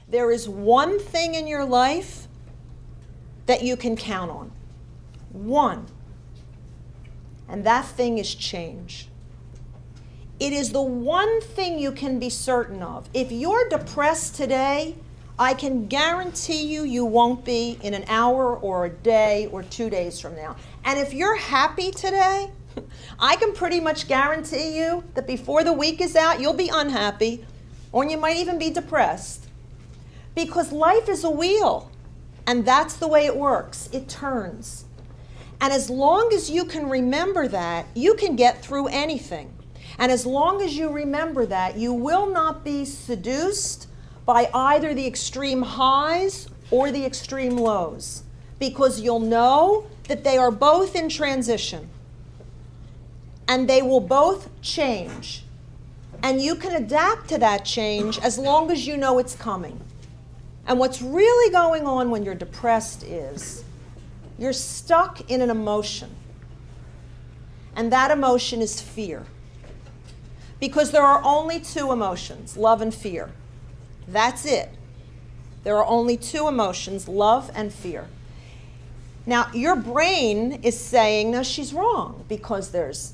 There is one thing in your life that you can count on. One. And that thing is change. It is the one thing you can be certain of. If you're depressed today, I can guarantee you won't be in an hour or a day or 2 days from now. And if you're happy today, I can pretty much guarantee you that before the week is out, you'll be unhappy, or you might even be depressed. Because life is a wheel, and that's the way it works. It turns. And as long as you can remember that, you can get through anything. And as long as you remember that, you will not be seduced by either the extreme highs or the extreme lows, because you'll know that they are both in transition and they will both change. And you can adapt to that change as long as you know it's coming. And what's really going on when you're depressed is you're stuck in an emotion. And that emotion is fear. Because there are only two emotions, love and fear. That's it. There are only two emotions, love and fear. Now, your brain is saying, no, she's wrong, because there's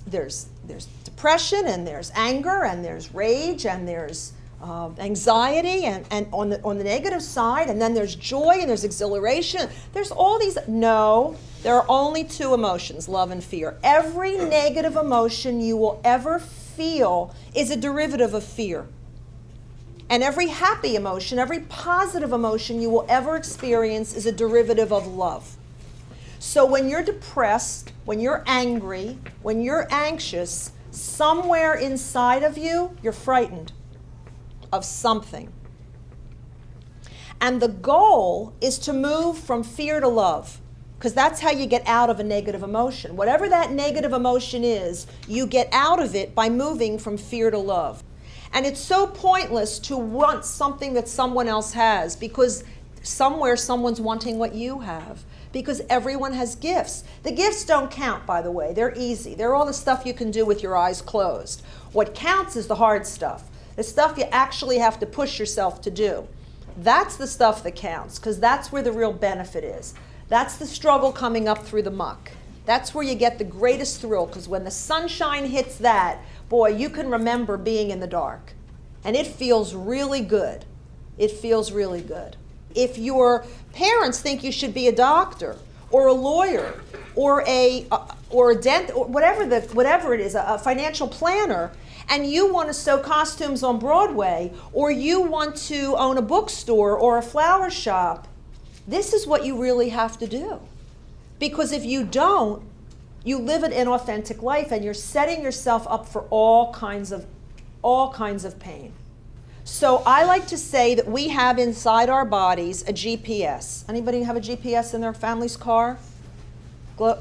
depression, and there's anger, and there's rage, and there's anxiety, and on the negative side, and then there's joy, and there's exhilaration. There's all these. No, there are only two emotions, love and fear. Every negative emotion you will ever feel is a derivative of fear. And every happy emotion, every positive emotion you will ever experience is a derivative of love. So when you're depressed, when you're angry, when you're anxious, somewhere inside of you, you're frightened of something. And the goal is to move from fear to love, because that's how you get out of a negative emotion. Whatever that negative emotion is, you get out of it by moving from fear to love. And it's so pointless to want something that someone else has, because somewhere someone's wanting what you have, because everyone has gifts. The gifts don't count, by the way. They're easy. They're all the stuff you can do with your eyes closed. What counts is the hard stuff, the stuff you actually have to push yourself to do. That's the stuff that counts, because that's where the real benefit is. That's the struggle coming up through the muck. That's where you get the greatest thrill, because when the sunshine hits that, boy, you can remember being in the dark. And it feels really good. It feels really good. If your parents think you should be a doctor or a lawyer or a dent, or whatever it is, a financial planner, and you want to sew costumes on Broadway, or you want to own a bookstore or a flower shop, this is what you really have to do. Because if you don't, you live an inauthentic life, and you're setting yourself up for all kinds of pain. So I like to say that we have inside our bodies a GPS. Anybody have a GPS in their family's car?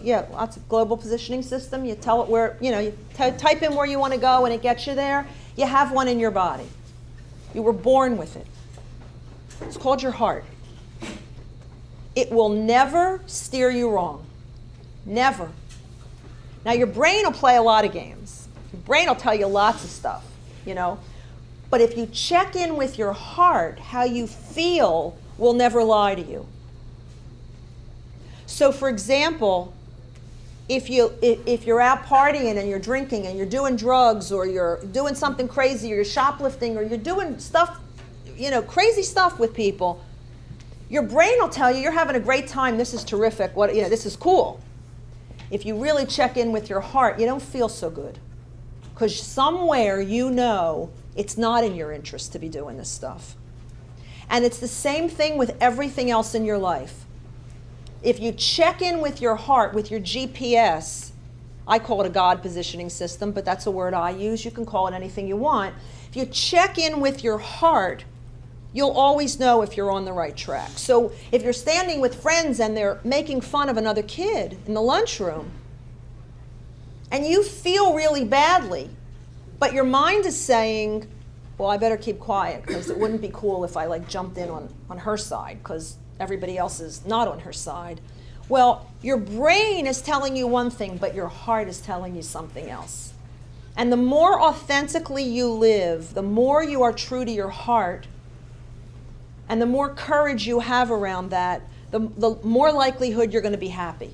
Yeah, lots of global positioning system. You tell it where, you type in where you want to go and it gets you there. You have one in your body. You were born with it. It's called your heart. It will never steer you wrong. Never. Now your brain will play a lot of games. Your brain will tell you lots of stuff, But if you check in with your heart, how you feel will never lie to you. So for example, if you're out partying and you're drinking and you're doing drugs, or you're doing something crazy, or you're shoplifting, or you're doing stuff, crazy stuff with people, your brain will tell you you're having a great time, this is terrific, this is cool. If you really check in with your heart, you don't feel so good. Because somewhere it's not in your interest to be doing this stuff. And it's the same thing with everything else in your life. If you check in with your heart, with your GPS, I call it a God positioning system, but that's a word I use. You can call it anything you want. If you check in with your heart, you'll always know if you're on the right track. So if you're standing with friends and they're making fun of another kid in the lunchroom, and you feel really badly, but your mind is saying, well, I better keep quiet, because it wouldn't be cool if I jumped in on her side, because everybody else is not on her side. Well, your brain is telling you one thing, but your heart is telling you something else. And the more authentically you live, the more you are true to your heart, And the more courage you have around that, the more likelihood you're going to be happy.